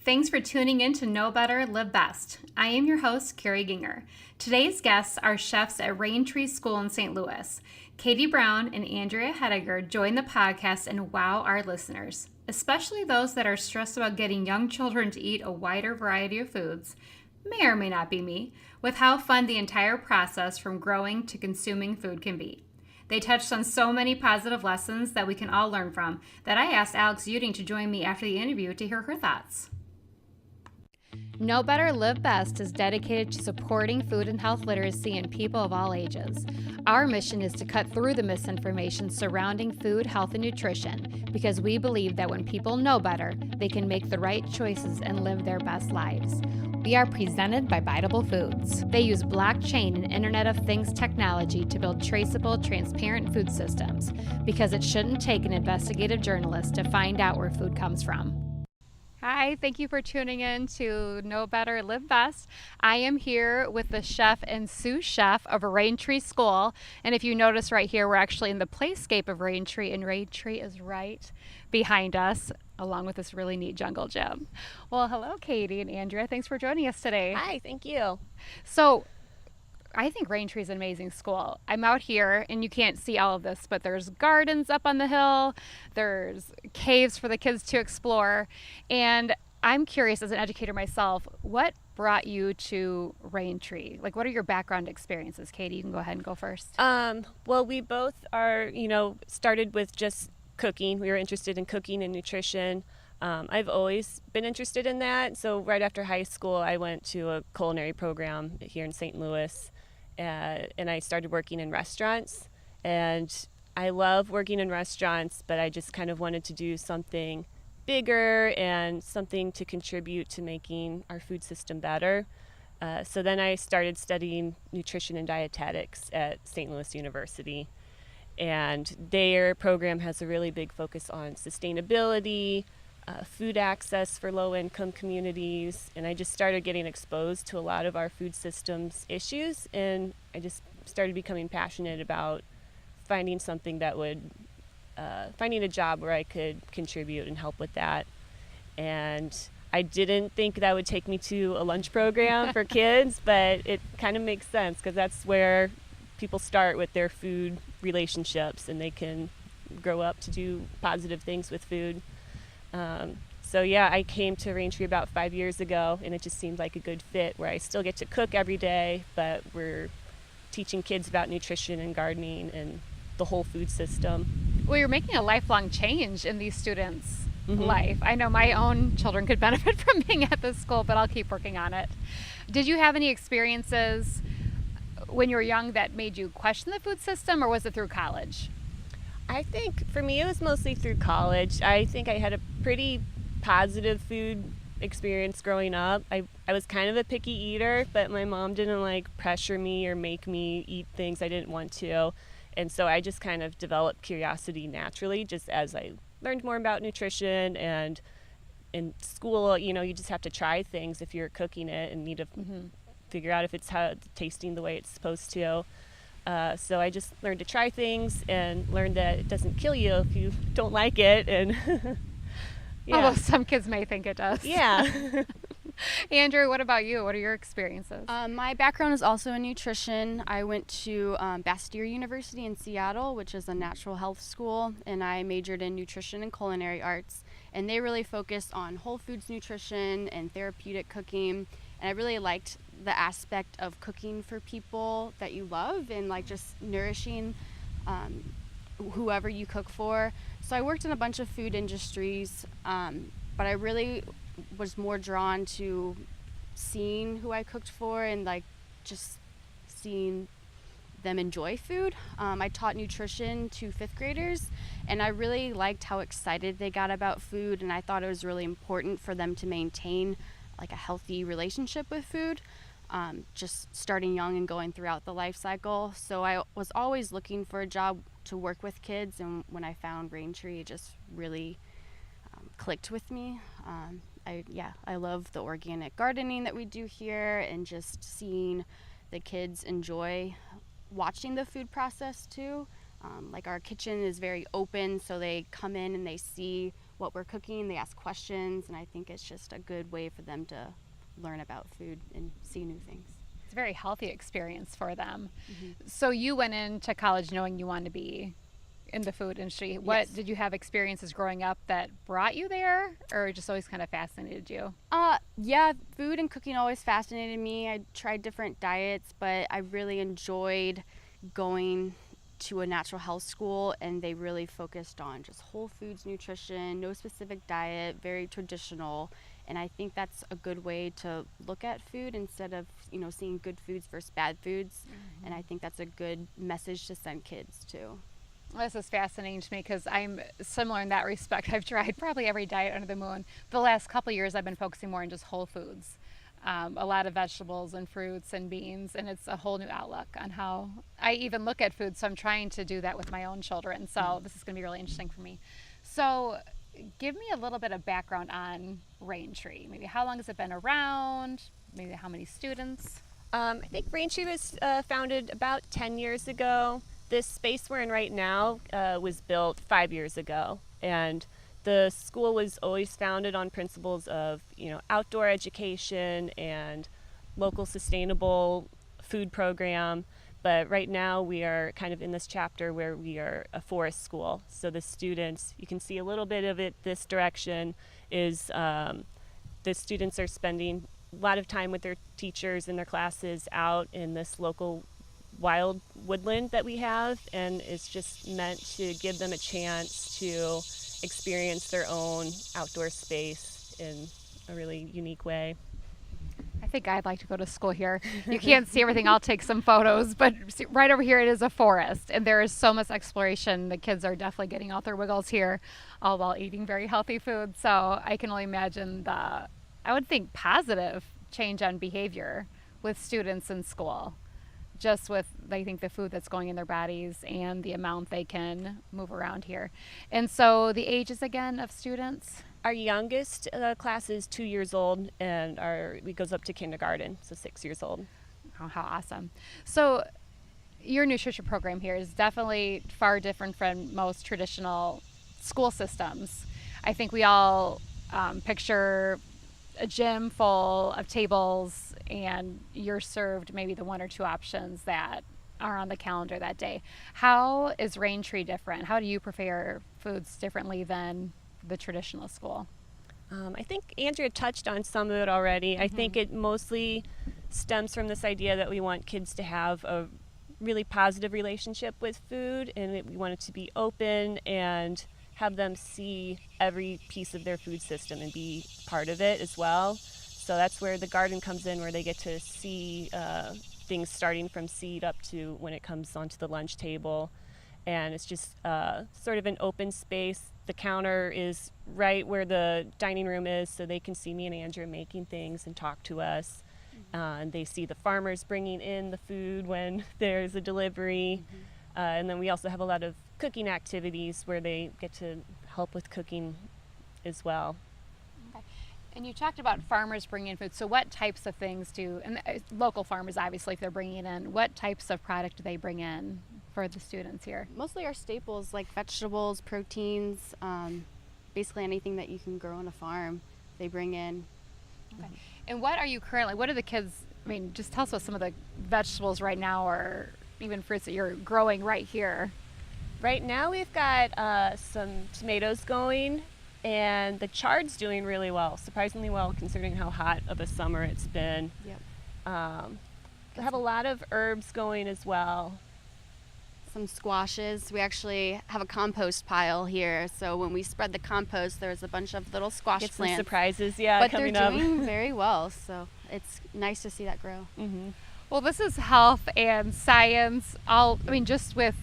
Thanks for tuning in to Know Better, Live Best. I am your host, Kari Ginger. Today's guests are chefs at Raintree School in St. Louis. Katie Brown and Andrea Hediger join the podcast and wow our listeners, especially those that are stressed about getting young children to eat a wider variety of foods, may or may not be me, with how fun the entire process from growing to consuming food can be. They touched on so many positive lessons that we can all learn from that I asked Alex Uding to join me after the interview to hear her thoughts. Know Better, Live Best is dedicated to supporting food and health literacy in people of all ages. Our mission is to cut through the misinformation surrounding food, health, and nutrition because we believe that when people know better, they can make the right choices and live their best lives. We are presented by Bytable Foods. They use blockchain and Internet of Things technology to build traceable, transparent food systems because it shouldn't take an investigative journalist to find out where food comes from. Hi, thank you for tuning in to Know Better, Live Best. I am here with the chef and sous chef of Raintree School. And if you notice right here, we're actually in the playscape of Raintree, and Raintree is right behind us, along with this really neat jungle gym. Well, hello, Katie and Andrea. Thanks for joining us today. Hi, thank you. So, I think Raintree is an amazing school. I'm out here and you can't see all of this, but there's gardens up on the hill, there's caves for the kids to explore, and I'm curious as an educator myself, what brought you to Raintree? Like, what are your background experiences? Katie, you can go ahead and go first. Well, we both are, started with just cooking. We were interested in cooking and nutrition. I've always been interested in that. So right after high school, I went to a culinary program here in St. Louis, and I started working in restaurants. And I love working in restaurants, but I just kind of wanted to do something bigger and something to contribute to making our food system better. So then I started studying Nutrition and Dietetics at St. Louis University. And their program has a really big focus on sustainability, food access for low-income communities, and I just started getting exposed to a lot of our food systems issues, and I just started becoming passionate about finding something that would, finding a job where I could contribute and help with that. And I didn't think that would take me to a lunch program for kids, but it kind of makes sense because that's where people start with their food relationships, and they can grow up to do positive things with food. So yeah, I came to Raintree about 5 years ago, and it just seemed like a good fit where I still get to cook every day, but we're teaching kids about nutrition and gardening and the whole food system. Well, you're making a lifelong change in these students' life. I know my own children could benefit from being at this school, but I'll keep working on it. Did you have any experiences when you were young that made you question the food system, or was it through college? I think for me it was mostly through college. I think I had a pretty positive food experience growing up. I was kind of a picky eater, but my mom didn't pressure me or make me eat things I didn't want to. And so I just kind of developed curiosity naturally just as I learned more about nutrition. And in school, you just have to try things if you're cooking it and need to figure out if it's tasting the way it's supposed to. So I just learned to try things and learned that it doesn't kill you if you don't like it. And yeah. Although some kids may think it does. Yeah. Andrew, what about you? What are your experiences? My background is also in nutrition. I went to Bastyr University in Seattle, which is a natural health school, and I majored in Nutrition and Culinary Arts. And they really focus on whole foods nutrition and therapeutic cooking. And I really liked the aspect of cooking for people that you love and just nourishing whoever you cook for. So I worked in a bunch of food industries, but I really was more drawn to seeing who I cooked for and just seeing them enjoy food. I taught nutrition to 5th graders, and I really liked how excited they got about food, and I thought it was really important for them to maintain a healthy relationship with food, just starting young and going throughout the life cycle. So I was always looking for a job to work with kids, and when I found Raintree, it just really clicked with me. I love the organic gardening that we do here, and just seeing the kids enjoy watching the food process too. Our kitchen is very open, so they come in and they see what we're cooking. They ask questions, and I think it's just a good way for them to learn about food and see new things. It's a very healthy experience for them. So you went into college knowing you wanted to be in the food industry. What did you have experiences growing up that brought you there, or just always kind of fascinated you? Yeah, food and cooking always fascinated me. I tried different diets, but I really enjoyed going to a natural health school, and they really focused on just whole foods nutrition, no specific diet, very traditional. And I think that's a good way to look at food instead of, seeing good foods versus bad foods. And I think that's a good message to send kids too. This is fascinating to me because I'm similar in that respect. I've tried probably every diet under the moon. The last couple of years I've been focusing more on just whole foods. A lot of vegetables and fruits and beans, and it's a whole new outlook on how I even look at food. So I'm trying to do that with my own children. So this is going to be really interesting for me. So give me a little bit of background on Raintree. Maybe how long has it been around? Maybe how many students? I think Raintree was founded about 10 years ago. This space we're in right now was built 5 years ago, and the school was always founded on principles of, outdoor education and local sustainable food program. But right now we are kind of in this chapter where we are a forest school. So the students, you can see a little bit of it this direction, is the students are spending a lot of time with their teachers in their classes out in this local wild woodland that we have, and it's just meant to give them a chance to experience their own outdoor space in a really unique way. I think I'd like to go to school here. You can't see everything. I'll take some photos, but right over here it is a forest, and there is so much exploration. The kids are definitely getting out their wiggles here, all while eating very healthy food. So I can only imagine I would think positive change on behavior with students in school, just with, I think, the food that's going in their bodies and the amount they can move around here. And so the ages again of students? Our youngest class is 2 years old, and it goes up to kindergarten, so 6 years old. Oh, how awesome. So your nutrition program here is definitely far different from most traditional school systems. I think we all picture a gym full of tables, and you're served maybe the one or two options that are on the calendar that day. How is Raintree different? How do you prepare foods differently than the traditional school? I think Andrea touched on some of it already. I think it mostly stems from this idea that we want kids to have a really positive relationship with food, and we want it to be open and have them see every piece of their food system and be part of it as well. So that's where the garden comes in, where they get to see things starting from seed up to when it comes onto the lunch table. And it's just sort of an open space. The counter is right where the dining room is, so they can see me and Andrea making things and talk to us. And they see the farmers bringing in the food when there's a delivery. And then we also have a lot of cooking activities where they get to help with cooking as well. Okay. And you talked about farmers bringing in food. So what types of things and local farmers, obviously, if they're bringing in, what types of product do they bring in for the students here? Mostly our staples like vegetables, proteins, basically anything that you can grow on a farm, they bring in. Okay. And what are the kids, just tell us what some of the vegetables right now, or even fruits that you're growing right here. Right now we've got some tomatoes going, and the chard's doing really well, surprisingly well considering how hot of a summer it's been. Yep. We have a lot of herbs going as well. Some squashes. We actually have a compost pile here, so when we spread the compost, there's a bunch of little squash Get plants. Some surprises, but coming they're up. doing very well, so it's nice to see that grow. Well, this is health and science, just with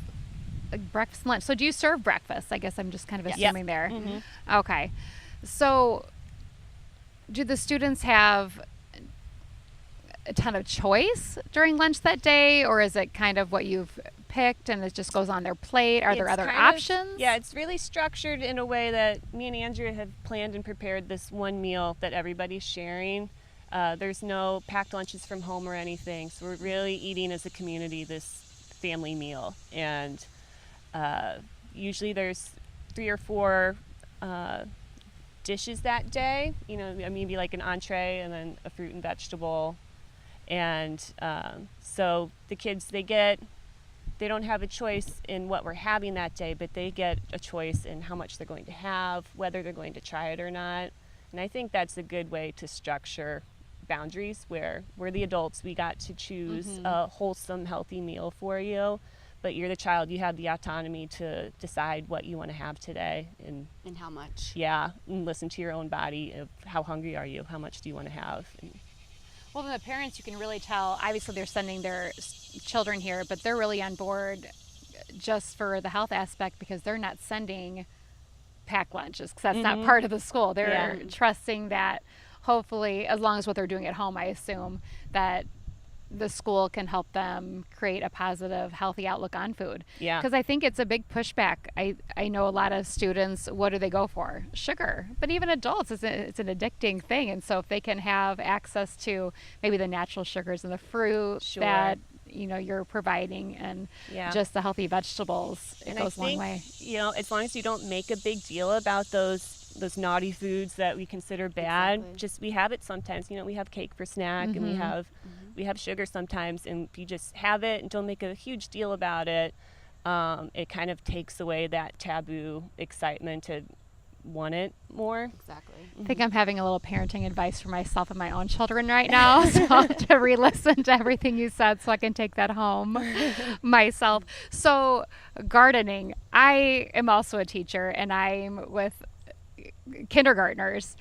breakfast and lunch. So do you serve breakfast? I guess I'm just kind of assuming there. Okay. So do the students have a ton of choice during lunch that day, or is it kind of what you've picked and it just goes on their plate? Are there other options? It's really structured in a way that me and Andrea have planned and prepared this one meal that everybody's sharing. There's no packed lunches from home or anything, so we're really eating as a community this family meal. And usually there's 3 or 4 dishes that day, maybe like an entree and then a fruit and vegetable. And so the kids, they don't have a choice in what we're having that day, but they get a choice in how much they're going to have, whether they're going to try it or not. And I think that's a good way to structure boundaries, where we're the adults, we got to choose a wholesome, healthy meal for you, but you're the child, you have the autonomy to decide what you want to have today and how much. Yeah, and listen to your own body of how hungry are you, how much do you want to have. Well, then the parents, you can really tell, obviously they're sending their children here, but they're really on board just for the health aspect, because they're not sending packed lunches, because that's not part of the school. They're trusting that hopefully, as long as what they're doing at home, I assume, that the school can help them create a positive, healthy outlook on food. Yeah. Because I think it's a big pushback. I know a lot of students, what do they go for? Sugar. But even adults, it's an addicting thing. And so if they can have access to maybe the natural sugars in the fruit that you're providing, and just the healthy vegetables, it goes a long way. As long as you don't make a big deal about those naughty foods that we consider bad, just we have it sometimes. We have cake for snack, and we have sugar sometimes, and if you just have it and don't make a huge deal about it, it kind of takes away that taboo excitement to want it more. Exactly. I think I'm having a little parenting advice for myself and my own children right now, so I'll have to re-listen to everything you said so I can take that home myself. So gardening, I am also a teacher, and I'm with kindergartners.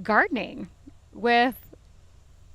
Gardening with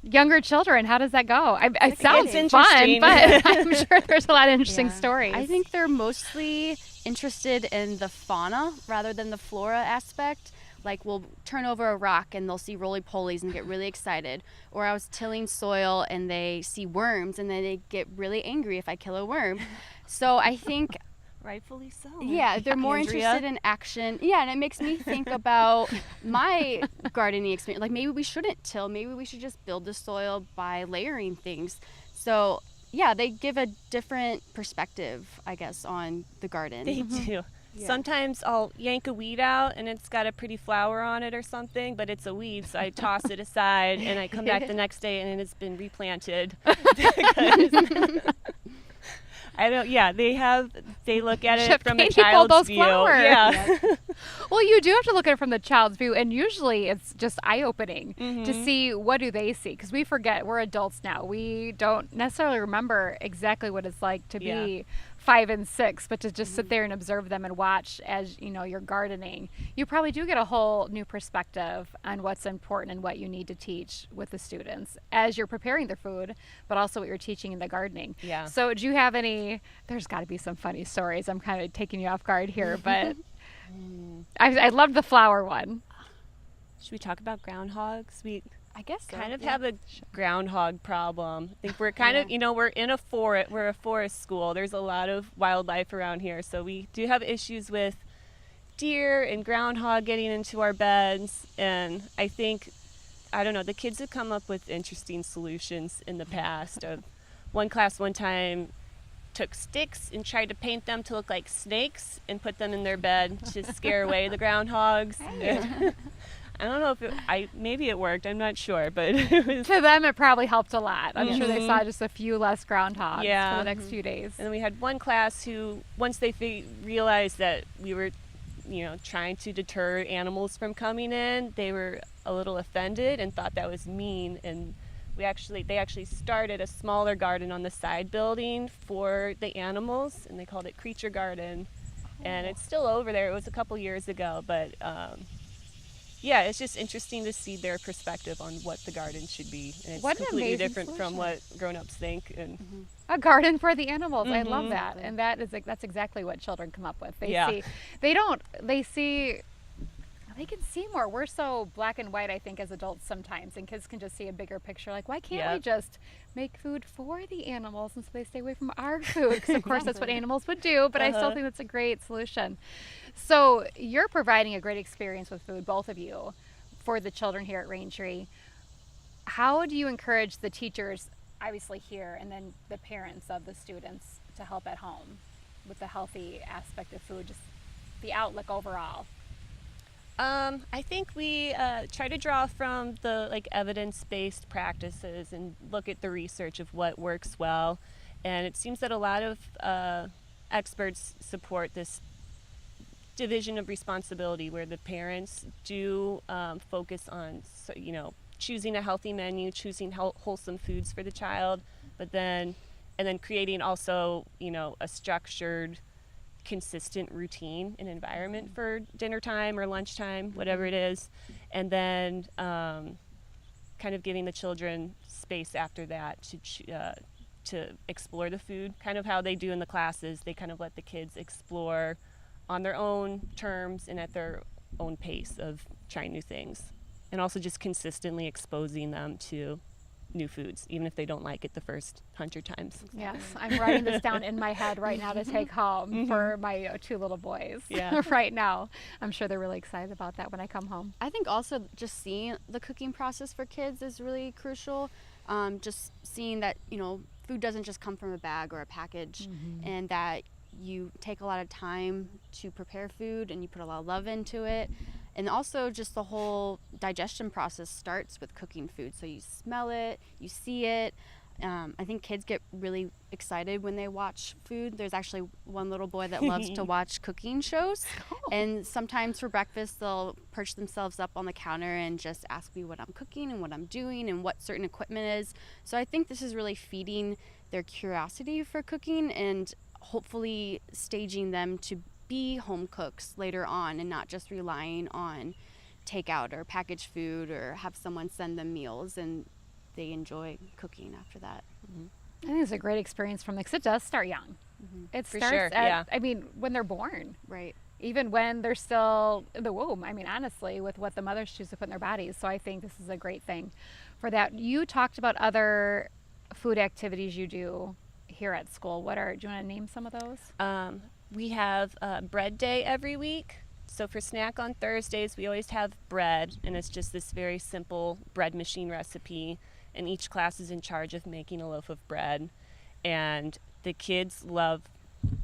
younger children, how does that go? It sounds fun, but I'm sure there's a lot of interesting stories. I think they're mostly interested in the fauna rather than the flora aspect. Like, we'll turn over a rock and they'll see roly-polies and get really excited. Or I was tilling soil and they see worms and then they get really angry if I kill a worm. So I think rightfully so. Yeah, they're more interested in action. Yeah, and it makes me think about my gardening experience. Like, maybe we shouldn't till, maybe we should just build the soil by layering things. So yeah, they give a different perspective, I guess, on the garden. They do. Yeah. Sometimes I'll yank a weed out and it's got a pretty flower on it or something, but it's a weed, so I toss it aside and I come back the next day and it has been replanted. They look at it from a child's view. Yeah. Well, you do have to look at it from the child's view, and usually it's just eye-opening to see what do they see, because we forget, we're adults now. We don't necessarily remember exactly what it's like to be 5 and 6, but to just sit there and observe them and watch as you're gardening, you probably do get a whole new perspective on what's important and what you need to teach with the students as you're preparing their food, but also what you're teaching in the gardening. Yeah. So do you have any, there's got to be some funny stories. I'm kind of taking you off guard here, but I loved the flower one. Should we talk about groundhogs? I guess so. Kind of have a groundhog problem. I think we're kind of, we're in a forest. We're a forest school. There's a lot of wildlife around here, so we do have issues with deer and groundhog getting into our beds. And I think, I don't know, the kids have come up with interesting solutions in the past. One class one time took sticks and tried to paint them to look like snakes and put them in their bed to scare away the groundhogs. I don't know if maybe it worked. I'm not sure, but to them it probably helped a lot. I'm sure they saw just a few less groundhogs for the next few days. And then we had one class who, once they realized that we were, trying to deter animals from coming in, they were a little offended and thought that was mean. And they actually started a smaller garden on the side building for the animals, and they called it Creature Garden. And it's still over there. It was a couple years ago, but it's just interesting to see their perspective on what the garden should be. And it's completely different from what grown-ups think. And a garden for the animals. I love that. And that's exactly what children come up with. They can see more. We're so black and white, I think, as adults sometimes, and kids can just see a bigger picture. Like, why can't we just make food for the animals, and so they stay away from our food? Because of course that's what animals would do, but I still think that's a great solution. So you're providing a great experience with food, both of you, for the children here at Raintree. How do you encourage the teachers, obviously here, and then the parents of the students to help at home with the healthy aspect of food, just the outlook overall? I think we try to draw from the evidence-based practices and look at the research of what works well. And it seems that a lot of experts support this division of responsibility where the parents do focus on, choosing a healthy menu, choosing wholesome foods for the child, and then creating also, a structured, consistent routine and environment for dinner time or lunchtime, whatever it is, and then kind of giving the children space after that to explore the food, kind of how they do in the classes. They kind of let the kids explore on their own terms and at their own pace of trying new things, and also just consistently exposing them to new foods, even if they don't like it the first 100 times. Yes, I'm writing this down in my head right now to take home for my 2 little boys. Yeah. Right now. I'm sure they're really excited about that when I come home. I think also just seeing the cooking process for kids is really crucial. Just seeing that, food doesn't just come from a bag or a package, and that you take a lot of time to prepare food and you put a lot of love into it. And also just the whole digestion process starts with cooking food. So you smell it, you see it. I think kids get really excited when they watch food. There's actually one little boy that loves to watch cooking shows. And sometimes for breakfast, they'll perch themselves up on the counter and just ask me what I'm cooking and what I'm doing and what certain equipment is. So I think this is really feeding their curiosity for cooking and hopefully staging them to be home cooks later on and not just relying on takeout or packaged food or have someone send them meals and they enjoy cooking after that. I think it's a great experience from them, because it does start young. It For starts sure, yeah. when they're born. Right. Even when they're still in the womb, honestly, with what the mothers choose to put in their bodies. So I think this is a great thing for that. You talked about other food activities you do here at school. Do you want to name some of those? We have bread day every week. So for snack on Thursdays, we always have bread, and it's just this very simple bread machine recipe, and each class is in charge of making a loaf of bread. And the kids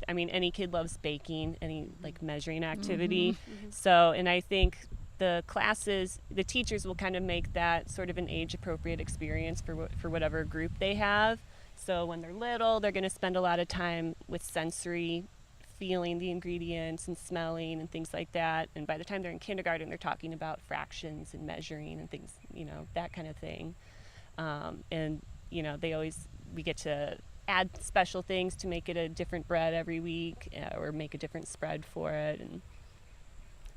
any kid loves baking, any measuring activity. So, and I think the teachers will kind of make that sort of an age-appropriate experience for whatever group they have. So when they're little, they're going to spend a lot of time with sensory, feeling the ingredients and smelling and things like that. And by the time they're in kindergarten, they're talking about fractions and measuring and things, that kind of thing. We get to add special things to make it a different bread every week, or make a different spread for it. And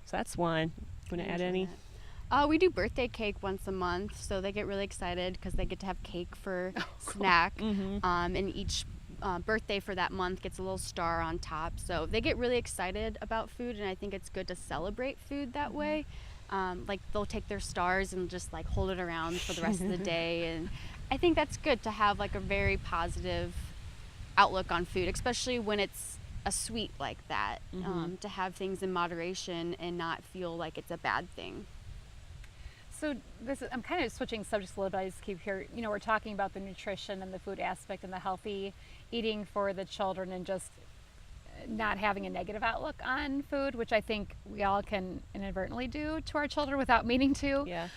so that's one. Want to add any? We do birthday cake once a month, so they get really excited because they get to have cake for snack. And each birthday for that month gets a little star on top. So they get really excited about food, and I think it's good to celebrate food that way. They'll take their stars and just hold it around for the rest of the day. And I think that's good to have a very positive outlook on food, especially when it's a sweet like that, to have things in moderation and not feel like it's a bad thing. So I'm kind of switching subjects a little bit. I just keep here, we're talking about the nutrition and the food aspect and the healthy eating for the children, and just not having a negative outlook on food, which I think we all can inadvertently do to our children without meaning to. Yeah.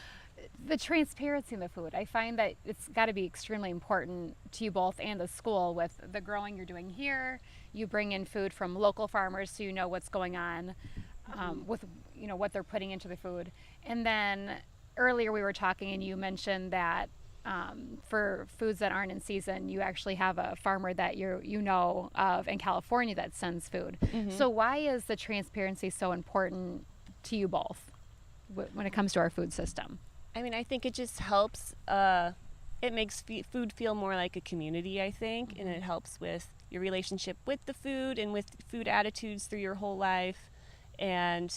The transparency in the food, I find that it's got to be extremely important to you both and the school with the growing you're doing here. You bring in food from local farmers so you know what's going on with what they're putting into the food. And then earlier we were talking and you mentioned that for foods that aren't in season, you actually have a farmer that you know of in California that sends food. So why is the transparency so important to you both when it comes to our food system? I think it just helps. It makes food feel more like a community, I think, and it helps with your relationship with the food and with food attitudes through your whole life. And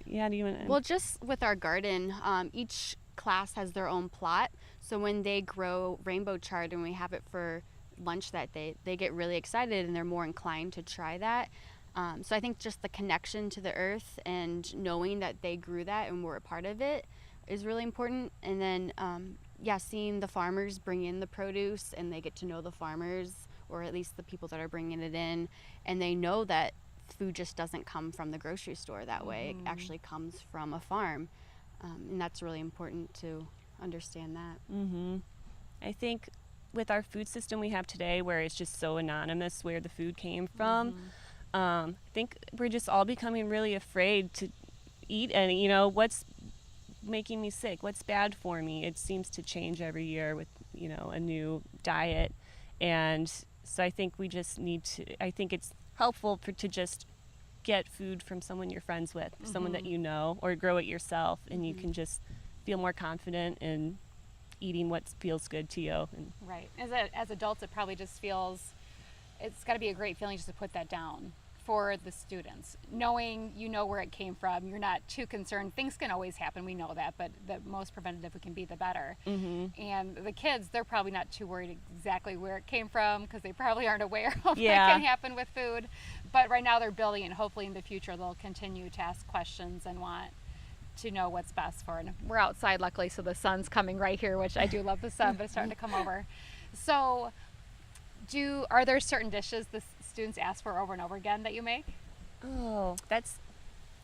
yeah, do you want to? Well, just with our garden, each class has their own plot. So when they grow rainbow chard and we have it for lunch that day, they get really excited and they're more inclined to try that. So I think just the connection to the earth and knowing that they grew that and we're a part of it is really important. And then, seeing the farmers bring in the produce and they get to know the farmers, or at least the people that are bringing it in, and they know that food just doesn't come from the grocery store that way. It actually comes from a farm. And that's really important to understand that. I think with our food system we have today, where it's just so anonymous where the food came from, I think we're just all becoming really afraid to eat any, what's making me sick, what's bad for me. It seems to change every year with, a new diet. And so I think we just need to, I think it's helpful to just get food from someone you're friends with, someone that you know, or grow it yourself, and you can just feel more confident in eating what feels good to you. And Right. As adults, it probably just feels, it's got to be a great feeling just to put that down for the students, knowing where it came from. You're not too concerned. Things can always happen, we know that, but the most preventative it can be, the better. And the kids, they're probably not too worried exactly where it came from, because they probably aren't aware of what can happen with food. But right now they're building, and hopefully in the future they'll continue to ask questions and want to know what's best for it. And we're outside, luckily, so the sun's coming right here, which I do love the sun, but it's starting to come over. So are there certain dishes the students ask for over and over again that you make? Oh, that's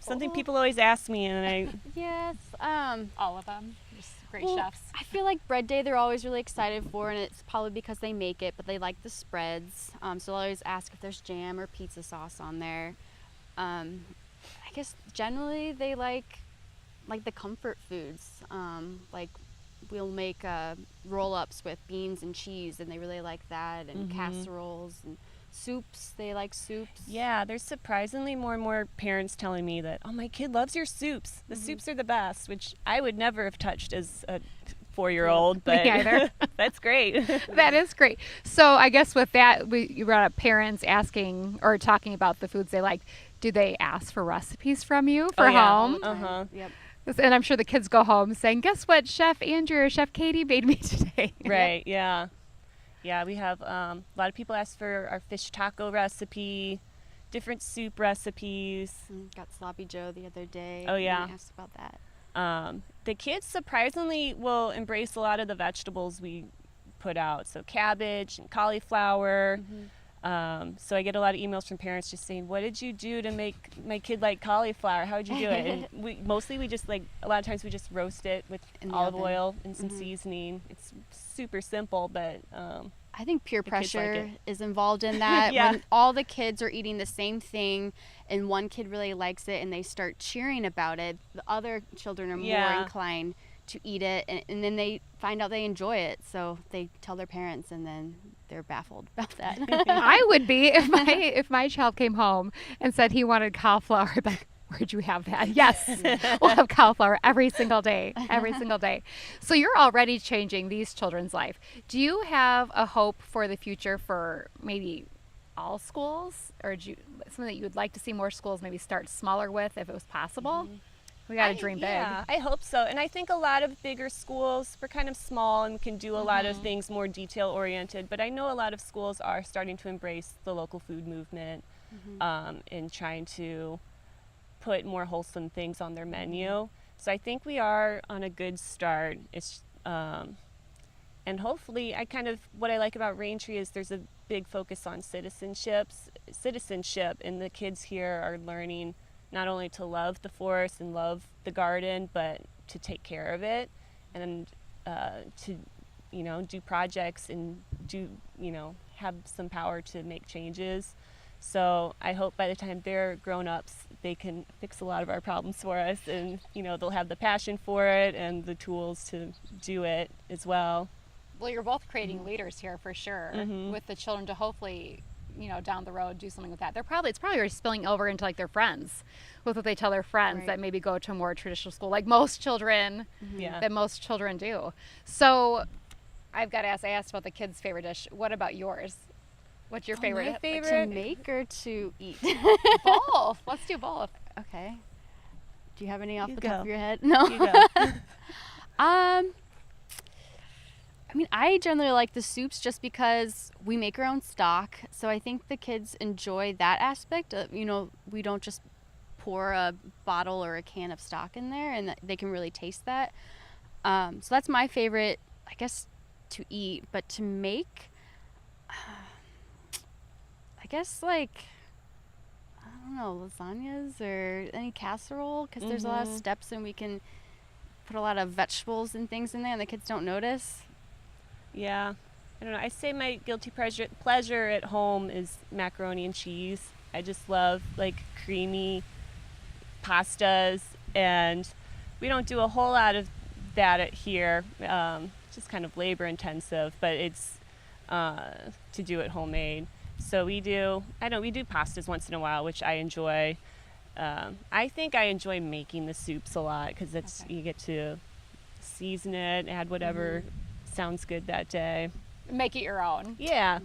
something people always ask me, and Yes. All of them? Just great Well, chefs. I feel like bread day they're always really excited for, and it's probably because they make it, but they like the spreads. So they'll always ask if there's jam or pizza sauce on there. I guess generally they like the comfort foods. Like we'll make roll-ups with beans and cheese, and they really like that, and casseroles and soups. They like soups. yeah, there's surprisingly more and more parents telling me that, oh, my kid loves your soups. The soups are the best, which I would never have touched as a 4-year-old, but Me either. that's great. That is great. So I guess with that, you brought up parents asking or talking about the foods they like. Do they ask for recipes from you for home? Yep. And I'm sure the kids go home saying, guess what Chef Andrea or Chef Katie made me today. Right, yeah. Yeah, we have a lot of people ask for our fish taco recipe, different soup recipes. Got Sloppy Joe the other day. Oh, yeah. And I asked about that. The kids surprisingly will embrace a lot of the vegetables we put out. So cabbage and cauliflower. So I get a lot of emails from parents just saying, what did you do to make my kid like cauliflower? How did you do it? And we just a lot of times we just roast it with In the olive oven. oil and some seasoning. It's super simple, but I think peer the kids like pressure it. is involved in that. Yeah. When all the kids are eating the same thing and one kid really likes it and they start cheering about it, the other children are more inclined to eat it, and then they find out they enjoy it, so they tell their parents, and then they're baffled about that. I would be if my child came home and said he wanted cauliflower. I'd be like, where'd you have that? Yes, we'll have cauliflower every single day, every single day. So you're already changing these children's life. Do you have a hope for the future for maybe all schools, or something that you would like to see more schools maybe start smaller with, if it was possible? We got to dream big. Yeah, I hope so. And I think a lot of bigger schools, we're kind of small and can do a lot of things more detail oriented, but I know a lot of schools are starting to embrace the local food movement and trying to put more wholesome things on their menu. So I think we are on a good start. It's and hopefully, what I like about Raintree is there's a big focus on citizenship, and the kids here are learning not only to love the forest and love the garden, but to take care of it, and to do projects and have some power to make changes. So I hope by the time they're grown-ups, they can fix a lot of our problems for us, and they'll have the passion for it and the tools to do it as well. Well, you're both creating leaders here for sure, with the children to hopefully, down the road do something with that. It's probably already spilling over into like their friends, with what they tell their friends that maybe go to a more traditional school, like most children, that most children do. So I've got to ask, I asked about the kids' favorite dish. What about yours? What's your favorite? My favorite? To make or to eat? Both. Let's do both. Okay. Do you have any off You the go. top of your head? No. You go. I generally like the soups just because we make our own stock. So I think the kids enjoy that aspect of, we don't just pour a bottle or a can of stock in there, and they can really taste that. So that's my favorite, I guess, to eat. But to make, I guess, I don't don't know, lasagnas or any casserole, because there's a lot of steps and we can put a lot of vegetables and things in there and the kids don't notice. Yeah. I don't know. I say my guilty pleasure at home is macaroni and cheese. I just love like creamy pastas, and we don't do a whole lot of that at here. It's just kind of labor intensive, but it's to do it homemade. So we do pastas once in a while, which I enjoy. I think I enjoy making the soups a lot because you get to season it, add whatever sounds good that day. Make it your own. Yeah.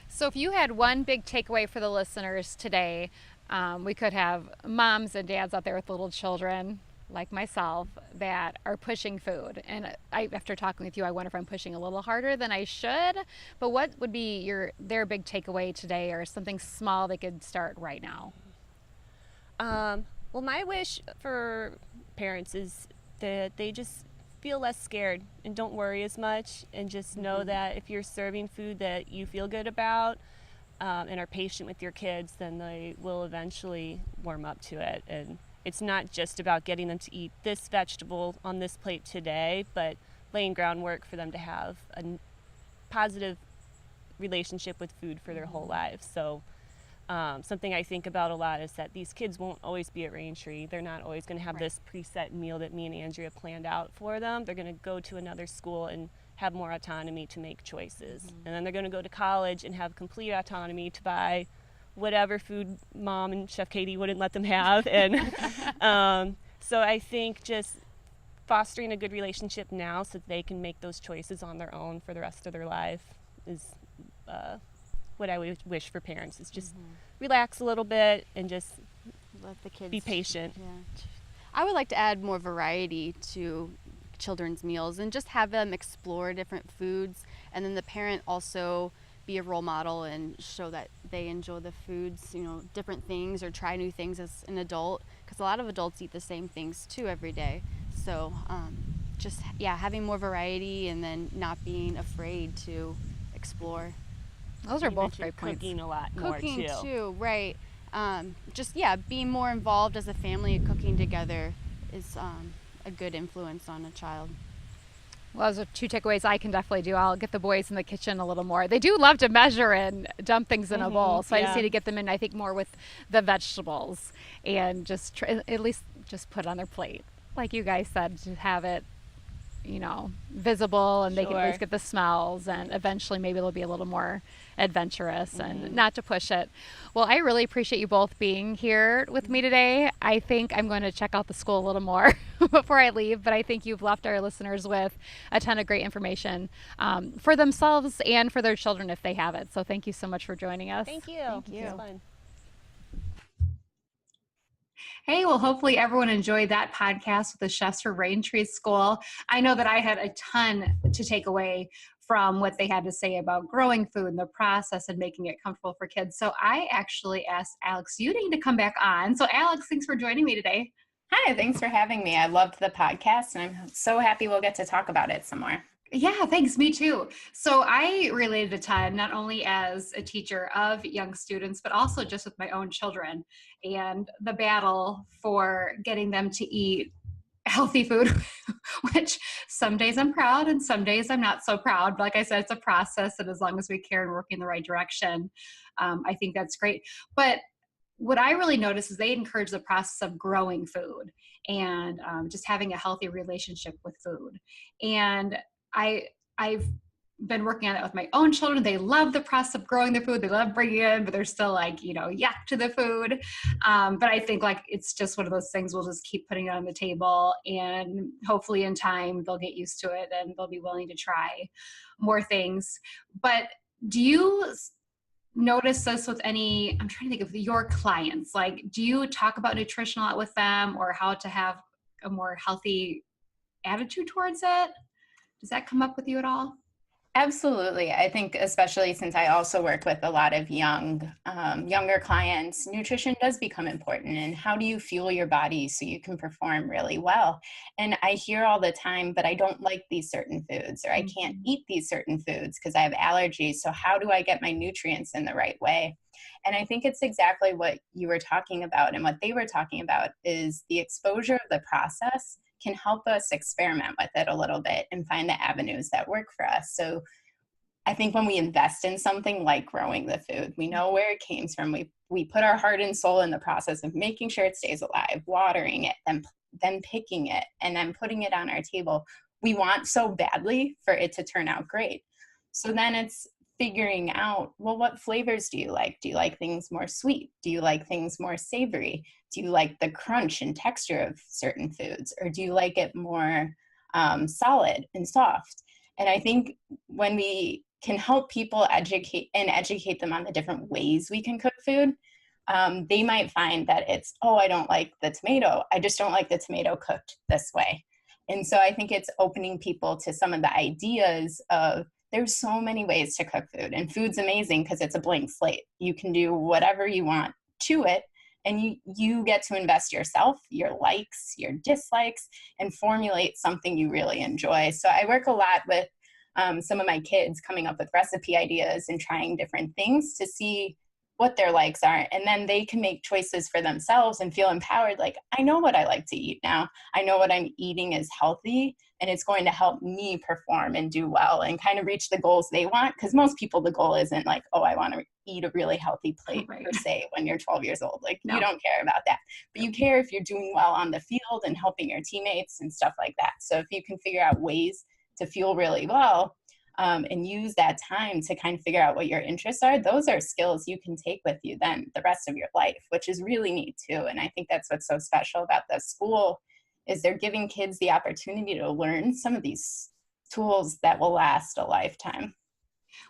So if you had one big takeaway for the listeners today, we could have moms and dads out there with little children like myself that are pushing food. And after talking with you, I wonder if I'm pushing a little harder than I should. But what would be their big takeaway today, or something small they could start right now? Well, my wish for parents is that they just feel less scared and don't worry as much, and just know that if you're serving food that you feel good about and are patient with your kids, then they will eventually warm up to it. And it's not just about getting them to eat this vegetable on this plate today, but laying groundwork for them to have a positive relationship with food for their whole lives. So something I think about a lot is that these kids won't always be at Raintree. They're not always going to have this preset meal that me and Andrea planned out for them. They're going to go to another school and have more autonomy to make choices. And then they're going to go to college and have complete autonomy to buy whatever food Mom and Chef Katie wouldn't let them have. And so I think just fostering a good relationship now so that they can make those choices on their own for the rest of their life is what I would wish for parents, is just relax a little bit and just Let the kids be patient. Yeah. I would like to add more variety to children's meals and just have them explore different foods, and then the parent also be a role model and show that they enjoy the foods, different things, or try new things as an adult, because a lot of adults eat the same things too every day. So having more variety and then not being afraid to explore. Those are both great points. Cooking a lot Cooking more too, right. Being more involved as a family and cooking together is a good influence on a child. Well, those are two takeaways I can definitely do. I'll get the boys in the kitchen a little more. They do love to measure and dump things in a bowl, so I just need to get them in, I think, more with the vegetables, and just at least just put it on their plate, like you guys said, to have it visible, and they can at least get the smells, and eventually maybe they'll be a little more adventurous and not to push it. Well, I really appreciate you both being here with me today. I think I'm going to check out the school a little more before I leave, but I think you've left our listeners with a ton of great information for themselves and for their children if they have it. So thank you so much for joining us. Thank you. Thank you. It was fun. Hey, well, hopefully everyone enjoyed that podcast with the chefs for Raintree School. I know that I had a ton to take away from what they had to say about growing food and the process and making it comfortable for kids. So I actually asked Alex Uding to come back on. So Alex, thanks for joining me today. Hi, thanks for having me. I loved the podcast, and I'm so happy we'll get to talk about it some more. Yeah, thanks. Me too. So I related a ton, not only as a teacher of young students, but also just with my own children and the battle for getting them to eat healthy food, which some days I'm proud and some days I'm not so proud. But like I said, it's a process, and as long as we care and work in the right direction, I think that's great. But what I really noticed is they encourage the process of growing food and just having a healthy relationship with food. And I've been working on it with my own children. They love the process of growing the food. They love bringing it in, but they're still like, yuck to the food. But I think it's just one of those things. We'll just keep putting it on the table, and hopefully in time they'll get used to it and they'll be willing to try more things. But do you notice this with I'm trying to think of your clients, do you talk about nutrition a lot with them, or how to have a more healthy attitude towards it? Does that come up with you at all? Absolutely. I think especially since I also work with a lot of younger clients, nutrition does become important. And how do you fuel your body so you can perform really well? And I hear all the time, but I don't like these certain foods, or I can't Mhm. eat these certain foods because I have allergies. So how do I get my nutrients in the right way? And I think it's exactly what you were talking about and what they were talking about is the exposure of the process can help us experiment with it a little bit and find the avenues that work for us. So I think when we invest in something like growing the food, we know where it came from. We put our heart and soul in the process of making sure it stays alive, watering it, then picking it, and then putting it on our table. We want so badly for it to turn out great. So then it's figuring out, well, what flavors do you like? Do you like things more sweet? Do you like things more savory? Do you like the crunch and texture of certain foods? Or do you like it more solid and soft? And I think when we can help people educate them on the different ways we can cook food, they might find that it's, oh, I don't like the tomato. I just don't like the tomato cooked this way. And so I think it's opening people to some of the ideas of there's so many ways to cook food, and food's amazing because it's a blank slate. You can do whatever you want to it, and you get to invest yourself, your likes, your dislikes, and formulate something you really enjoy. So I work a lot with some of my kids coming up with recipe ideas and trying different things to see what their likes are. And then they can make choices for themselves and feel empowered. Like, I know what I like to eat now. I know what I'm eating is healthy and it's going to help me perform and do well and kind of reach the goals they want. Because most people, the goal isn't like, oh, I want to eat a really healthy plate Right. per se when you're 12 years old. Like, No. you don't care about that. But you care if you're doing well on the field and helping your teammates and stuff like that. So if you can figure out ways to feel really well, and use that time to kind of figure out what your interests are, those are skills you can take with you then the rest of your life, which is really neat too. And I think that's what's so special about the school is they're giving kids the opportunity to learn some of these tools that will last a lifetime.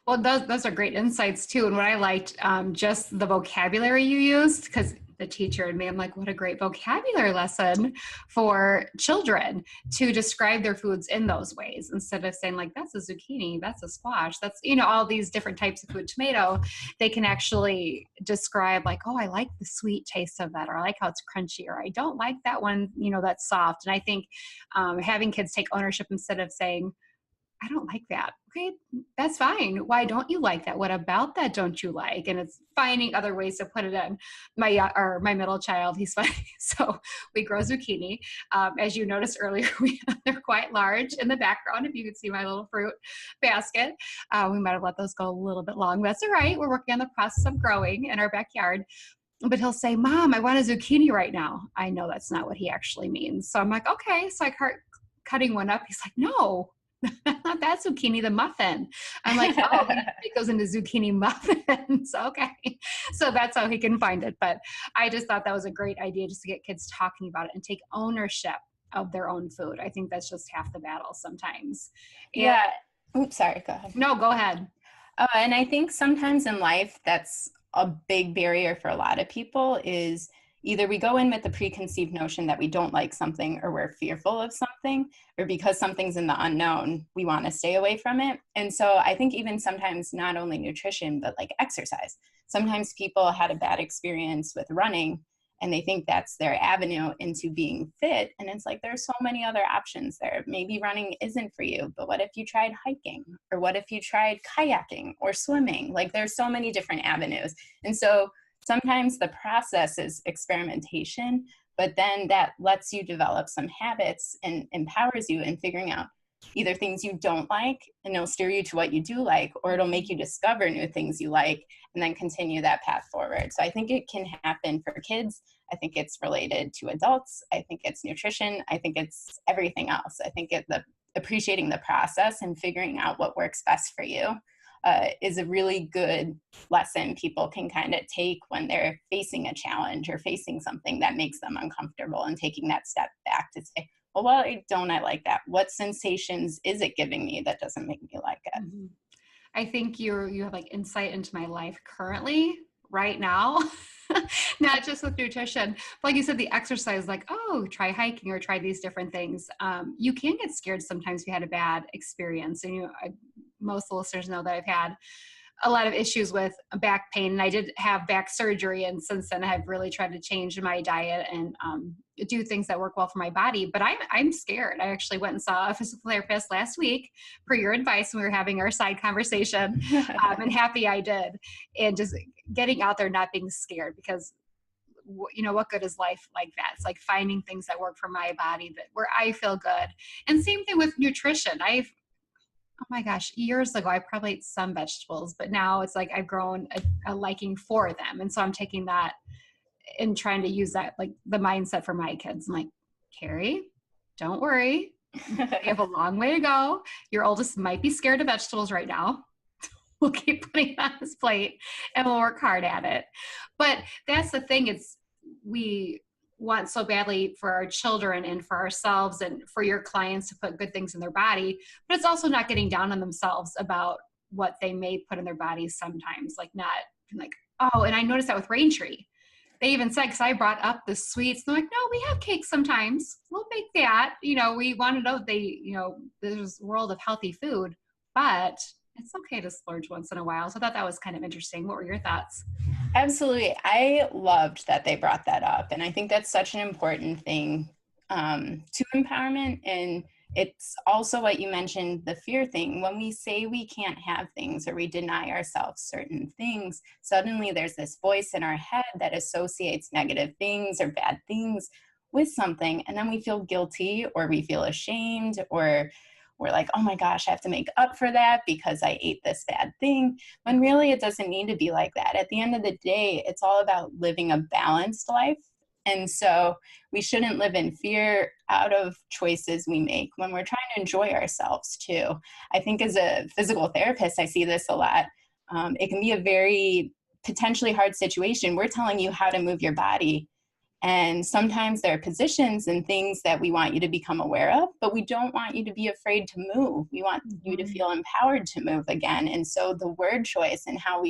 Well, those are great insights too. And what I liked, just the vocabulary you used, because the teacher and me, I'm like, what a great vocabulary lesson for children to describe their foods in those ways instead of saying like, that's a zucchini, that's a squash, that's, all these different types of food. Tomato, they can actually describe like, oh, I like the sweet taste of that, or I like how it's crunchy, or I don't like that one, that's soft. And I think having kids take ownership instead of saying, I don't like that. Okay, that's fine. Why don't you like that? What about that don't you like? And it's finding other ways to put it in. My middle child, he's funny. So we grow zucchini. As you noticed earlier, they're quite large in the background. If you could see my little fruit basket, we might have let those go a little bit long. That's all right. We're working on the process of growing in our backyard. But he'll say, Mom, I want a zucchini right now. I know that's not what he actually means. So I'm like, okay. So I start cutting one up. He's like, no, not that zucchini, the muffin. I'm like, oh, it goes into zucchini muffins. Okay. So that's how he can find it. But I just thought that was a great idea just to get kids talking about it and take ownership of their own food. I think that's just half the battle sometimes. And, Yeah. Oops, sorry, go ahead. no, go ahead. And I think sometimes in life, that's a big barrier for a lot of people is either we go in with the preconceived notion that we don't like something or we're fearful of something, or because something's in the unknown, we want to stay away from it. And so I think even sometimes not only nutrition, but like exercise. Sometimes people had a bad experience with running and they think that's their avenue into being fit. And it's like, there's so many other options there. Maybe running isn't for you, but what if you tried hiking? Or what if you tried kayaking or swimming? Like there's so many different avenues. And so sometimes the process is experimentation, but then that lets you develop some habits and empowers you in figuring out either things you don't like and it'll steer you to what you do like, or it'll make you discover new things you like and then continue that path forward. So I think it can happen for kids. I think it's related to adults. I think it's nutrition. I think it's everything else. I think appreciating the process and figuring out what works best for you is a really good lesson people can kind of take when they're facing a challenge or facing something that makes them uncomfortable, and taking that step back to say, well, why don't I like that? What sensations is it giving me that doesn't make me like it? Mm-hmm. I think you have like insight into my life currently, right now, not just with nutrition. But like you said, the exercise, like, oh, try hiking or try these different things. You can get scared sometimes if you had a bad experience. And most listeners know that I've had a lot of issues with back pain, and I did have back surgery. And since then I've really tried to change my diet and do things that work well for my body. But I'm scared. I actually went and saw a physical therapist last week per your advice when we were having our side conversation, and happy I did. And just getting out there, not being scared, because what good is life like that? It's like finding things that work for my body, that where I feel good. And same thing with nutrition. Oh my gosh, years ago, I probably ate some vegetables, but now it's like I've grown a liking for them. And so I'm taking that and trying to use that, like the mindset for my kids. I'm like, Kari, don't worry. You have a long way to go. Your oldest might be scared of vegetables right now. We'll keep putting it on his plate and we'll work hard at it. But that's the thing. We want so badly for our children and for ourselves and for your clients to put good things in their body, but it's also not getting down on themselves about what they may put in their bodies sometimes, like not like, oh, and I noticed that with Raintree. They even said, because I brought up the sweets, they're like, no, we have cake sometimes. We'll make that. We want to know there's a world of healthy food, but it's okay to splurge once in a while. So I thought that was kind of interesting. What were your thoughts? Absolutely. I loved that they brought that up. And I think that's such an important thing to empowerment. And it's also what you mentioned, the fear thing. When we say we can't have things or we deny ourselves certain things, suddenly there's this voice in our head that associates negative things or bad things with something. And then we feel guilty or we feel ashamed, or we're like, oh my gosh, I have to make up for that because I ate this bad thing. When really it doesn't need to be like that. At the end of the day, it's all about living a balanced life. And so we shouldn't live in fear out of choices we make when we're trying to enjoy ourselves too. I think as a physical therapist, I see this a lot. It can be a very potentially hard situation. We're telling you how to move your body. And sometimes there are positions and things that we want you to become aware of, but we don't want you to be afraid to move. We want you to feel empowered to move again. And so the word choice and how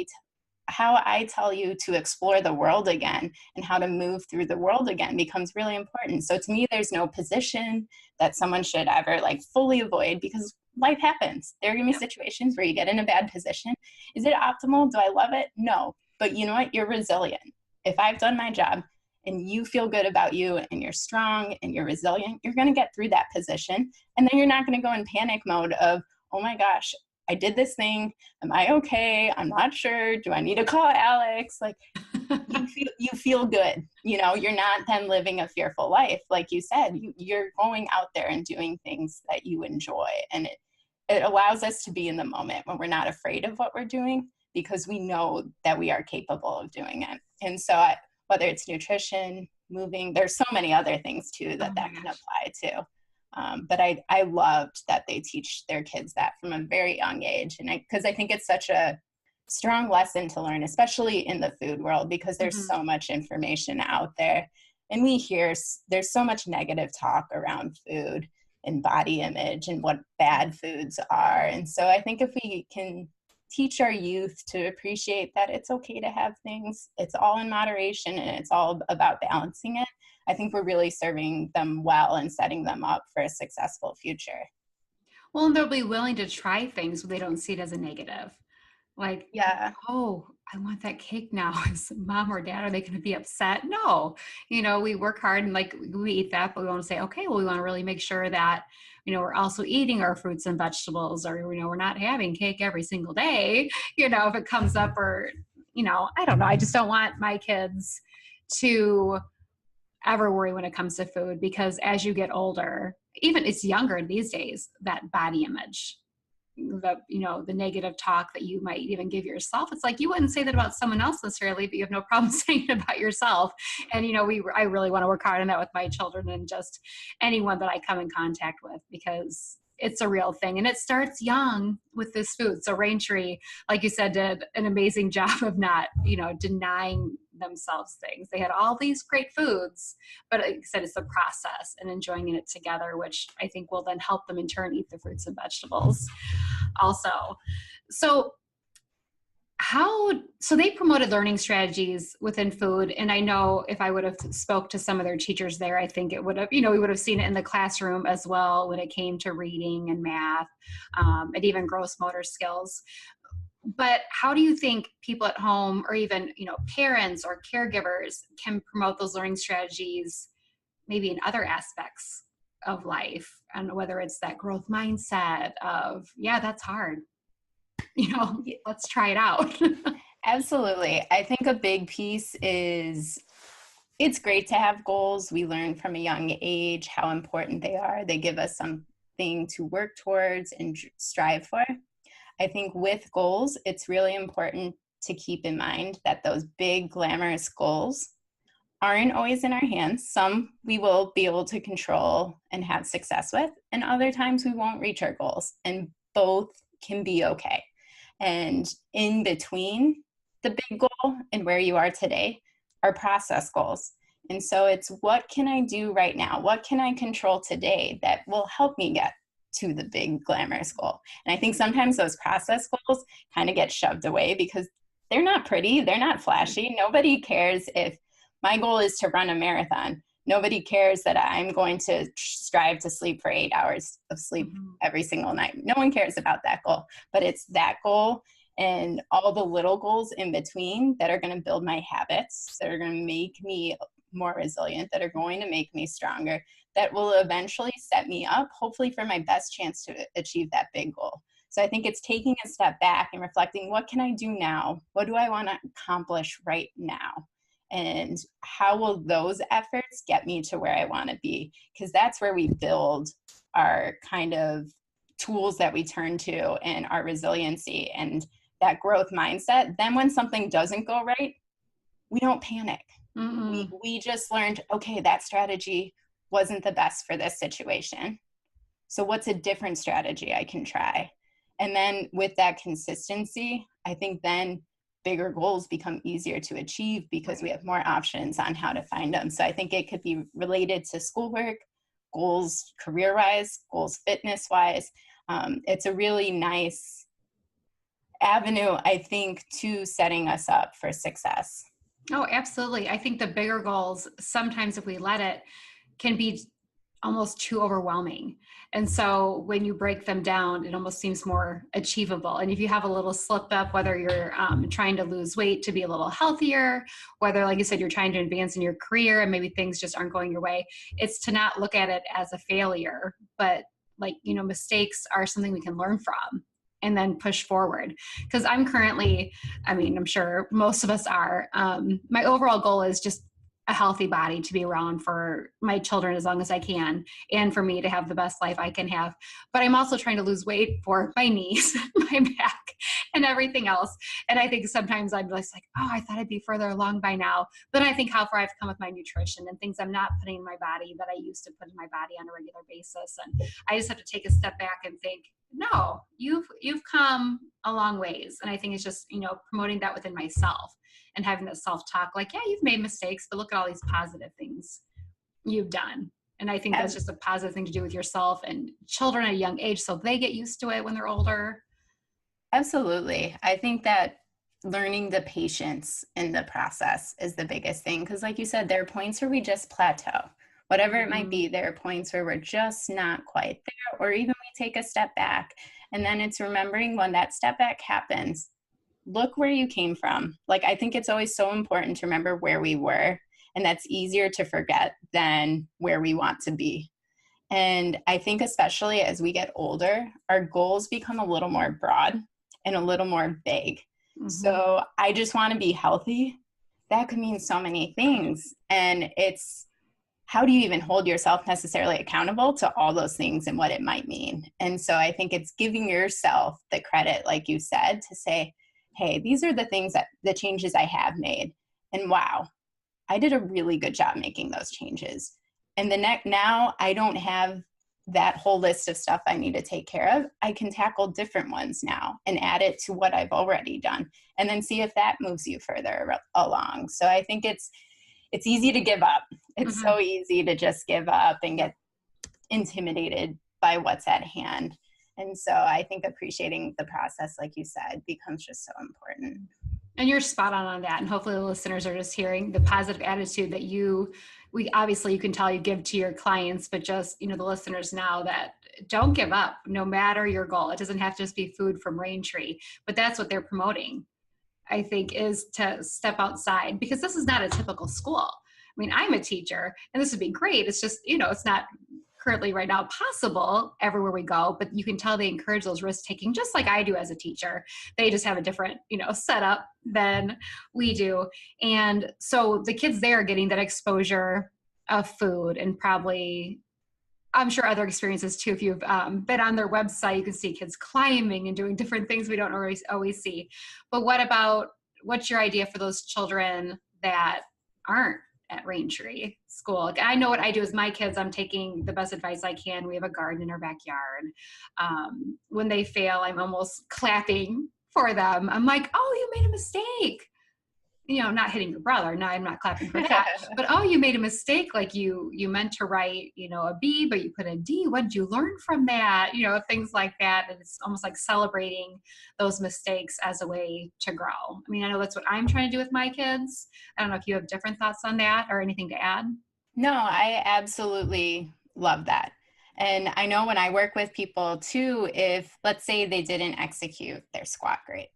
I tell you to explore the world again and how to move through the world again becomes really important. So to me, there's no position that someone should ever fully avoid, because life happens. There are going to be situations where you get in a bad position. Is it optimal? Do I love it? No. But you know what? You're resilient. If I've done my job, and you feel good about you and you're strong and you're resilient, you're going to get through that position. And then you're not going to go in panic mode of, oh my gosh, I did this thing. Am I okay? I'm not sure. Do I need to call Alex? You feel good. You're not then living a fearful life. Like you said, you're going out there and doing things that you enjoy. And it allows us to be in the moment when we're not afraid of what we're doing, because we know that we are capable of doing it. And so whether it's nutrition, moving, there's so many other things too that can apply to. But I loved that they teach their kids that from a very young age. And because I think it's such a strong lesson to learn, especially in the food world, because there's so much information out there. And we hear there's so much negative talk around food and body image and what bad foods are. And so I think if we can teach our youth to appreciate that it's okay to have things, it's all in moderation, and it's all about balancing it, I think we're really serving them well and setting them up for a successful future. Well, and they'll be willing to try things when they don't see it as a negative. Like, yeah, oh, I want that cake now. Is mom or dad, are they going to be upset? No, we work hard and we eat that, but we want to say, okay, well, we want to really make sure that, we're also eating our fruits and vegetables, or, we're not having cake every single day, if it comes up, or, I don't know. I just don't want my kids to ever worry when it comes to food, because as you get older, even it's younger these days, that body image, the negative talk that you might even give yourself. It's like, you wouldn't say that about someone else necessarily, but you have no problem saying it about yourself. And, I really want to work hard on that with my children and just anyone that I come in contact with, because it's a real thing. And it starts young with this food. So Raintree, like you said, did an amazing job of not, denying themselves things. They had all these great foods, but like I said, it's the process and enjoying it together, which I think will then help them in turn eat the fruits and vegetables also. So So they promoted learning strategies within food. And I know if I would have spoke to some of their teachers there, I think it would have, we would have seen it in the classroom as well when it came to reading and math, and even gross motor skills. But how do you think people at home or even, parents or caregivers can promote those learning strategies maybe in other aspects of life, and whether it's that growth mindset of, yeah, that's hard, let's try it out. Absolutely. I think a big piece is it's great to have goals. We learn from a young age how important they are. They give us something to work towards and strive for. I think with goals, it's really important to keep in mind that those big, glamorous goals aren't always in our hands. Some we will be able to control and have success with, and other times we won't reach our goals, and both can be okay. And in between the big goal and where you are today are process goals. And so it's, what can I do right now? What can I control today that will help me get to the big glamorous goal? And I think sometimes those process goals kind of get shoved away because they're not pretty, they're not flashy. Nobody cares if my goal is to run a marathon. Nobody cares that I'm going to strive to sleep for 8 hours of sleep every single night. No one cares about that goal, but it's that goal and all the little goals in between that are going to build my habits, that are going to make me more resilient, that are going to make me stronger, that will eventually set me up, hopefully, for my best chance to achieve that big goal. So I think it's taking a step back and reflecting, what can I do now? What do I want to accomplish right now? And how will those efforts get me to where I want to be? Because that's where we build our kind of tools that we turn to and our resiliency and that growth mindset. Then when something doesn't go right, we don't panic. We just learned, okay, that strategy wasn't the best for this situation. So what's a different strategy I can try? And then with that consistency, I think then bigger goals become easier to achieve because we have more options on how to find them. So I think it could be related to schoolwork, goals career-wise, goals fitness-wise. It's a really nice avenue, I think, to setting us up for success. Oh, absolutely. I think the bigger goals, sometimes if we let it, can be almost too overwhelming. And so when you break them down, it almost seems more achievable. And if you have a little slip up, whether you're trying to lose weight to be a little healthier, whether, like you said, you're trying to advance in your career and maybe things just aren't going your way, it's to not look at it as a failure, but mistakes are something we can learn from and then push forward. Because I'm currently, I'm sure most of us are, my overall goal is just a healthy body to be around for my children as long as I can, and for me to have the best life I can have. But I'm also trying to lose weight for my knees, my back, and everything else. And I think sometimes I'm just like, oh, I thought I'd be further along by now. But I think how far I've come with my nutrition and things I'm not putting in my body that I used to put in my body on a regular basis. And I just have to take a step back and think, no, you've come a long ways. And I think it's just, promoting that within myself and having that self-talk, like, yeah, you've made mistakes, but look at all these positive things you've done. And I think that's just a positive thing to do with yourself and children at a young age, so they get used to it when they're older. Absolutely. I think that learning the patience in the process is the biggest thing. Because like you said, there are points where we just plateau. Whatever it might be, there are points where we're just not quite there, or even we take a step back. And then it's remembering when that step back happens, look where you came from. Like, I think it's always so important to remember where we were, and that's easier to forget than where we want to be. And I think especially as we get older, our goals become a little more broad and a little more vague. So I just want to be healthy. That could mean so many things. And it's, how do you even hold yourself necessarily accountable to all those things and what it might mean? And so I think it's giving yourself the credit, like you said, to say, hey, these are the things the changes I have made. And wow, I did a really good job making those changes. And now I don't have that whole list of stuff I need to take care of. I can tackle different ones now and add it to what I've already done, and then see if that moves you further along. So I think it's easy to give up. It's so easy to just give up and get intimidated by what's at hand. And so I think appreciating the process, like you said, becomes just so important. And you're spot on that. And hopefully the listeners are just hearing the positive attitude that we obviously, you can tell you give to your clients, but just, the listeners now that don't give up no matter your goal. It doesn't have to just be food from Raintree, but that's what they're promoting, I think, is to step outside, because this is not a typical school. I mean, I'm a teacher and this would be great. It's just, it's not currently right now possible everywhere we go, but you can tell they encourage those risk taking, just like I do as a teacher. They just have a different, setup than we do. And so the kids there are getting that exposure of food, and probably, I'm sure, other experiences too. If you've been on their website, you can see kids climbing and doing different things we don't always see. But what's your idea for those children that aren't at Raintree School? Like, I know what I do is my kids, I'm taking the best advice I can. We have a garden in our backyard. When they fail, I'm almost clapping for them. I'm like, oh, you made a mistake. Not hitting your brother. No, I'm not clapping for that. But, oh, you made a mistake. Like you meant to write, a B, but you put a D. What did you learn from that? Things like that. And it's almost like celebrating those mistakes as a way to grow. I mean, I know that's what I'm trying to do with my kids. I don't know if you have different thoughts on that or anything to add. No, I absolutely love that. And I know when I work with people too, if let's say they didn't execute their squat great,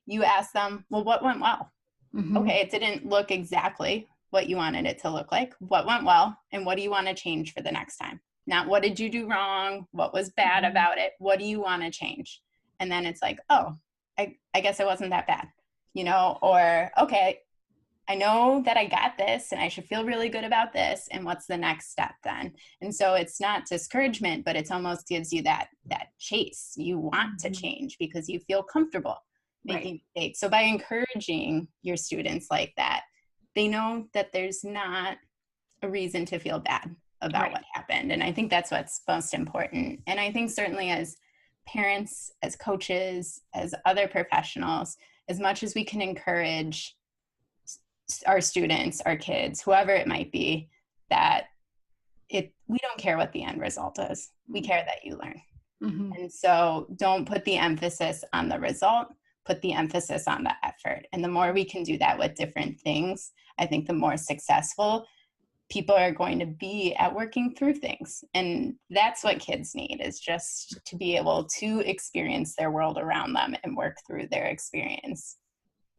you ask them, well, what went well? Mm-hmm. Okay, it didn't look exactly what you wanted it to look like. What went well, and what do you want to change for the next time? Not what did you do wrong? What was bad about it? What do you want to change? And then it's like, oh, I guess it wasn't that bad, or okay, I know that I got this and I should feel really good about this. And what's the next step then? And so it's not discouragement, but it almost gives you that chase. You want to change because you feel comfortable making mistakes. So by encouraging your students like that, they know that there's not a reason to feel bad about what happened. And I think that's what's most important. And I think certainly as parents, as coaches, as other professionals, as much as we can encourage our students, our kids, whoever it might be, that we don't care what the end result is. We care that you learn. Mm-hmm. And so don't put the emphasis on the result, put the emphasis on the effort. And the more we can do that with different things, I think the more successful people are going to be at working through things. And that's what kids need, is just to be able to experience their world around them and work through their experience.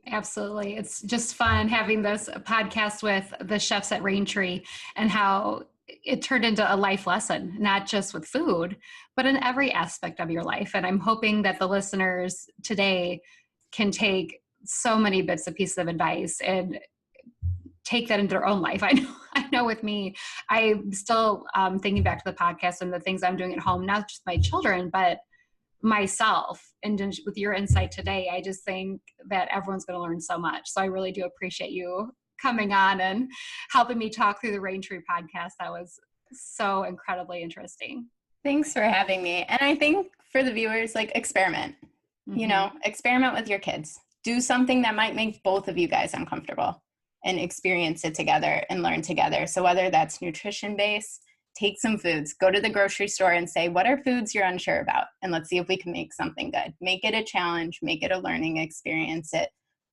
Absolutely. It's just fun having this podcast with the chefs at Raintree, and how it turned into a life lesson, not just with food, but in every aspect of your life. And I'm hoping that the listeners today can take so many bits and pieces of advice and take that into their own life. I know with me, I'm still thinking back to the podcast and the things I'm doing at home, not just my children, but myself. And with your insight today, I just think that everyone's going to learn so much. So I really do appreciate you coming on and helping me talk through the Raintree podcast. That was so incredibly interesting. Thanks for having me. And I think for the viewers, like, experiment, experiment with your kids. Do something that might make both of you guys uncomfortable and experience it together and learn together. So whether that's nutrition based, take some foods, go to the grocery store and say, what are foods you're unsure about? And let's see if we can make something good. Make it a challenge, make it a learning experience,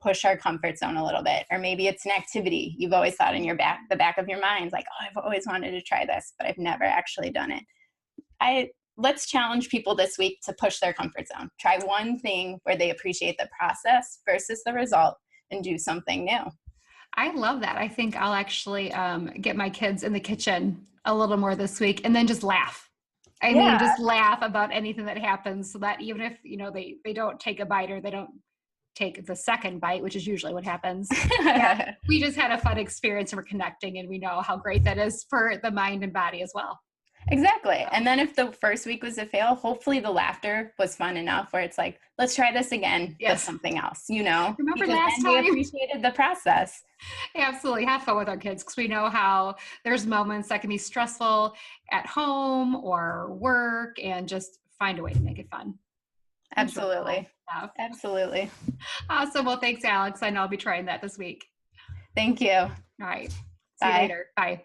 push our comfort zone a little bit. Or maybe it's an activity you've always thought in the back of your mind, like, oh, I've always wanted to try this, but I've never actually done it. Let's challenge people this week to push their comfort zone. Try one thing where they appreciate the process versus the result, and do something new. I love that. I think I'll actually get my kids in the kitchen a little more this week, and then just laugh. I mean, just laugh about anything that happens, so that even if, they don't take a bite, or they don't take the second bite, which is usually what happens, we just had a fun experience and we're connecting, and we know how great that is for the mind and body as well. Exactly. And then if the first week was a fail, hopefully the laughter was fun enough where it's like, let's try this again with something else, Remember because last then time? we appreciated the process. Absolutely. Have fun with our kids, because we know how there's moments that can be stressful at home or work, and just find a way to make it fun. Absolutely. Absolutely. Awesome. Well, thanks, Alex. I know I'll be trying that this week. Thank you. All right. See you later. Bye.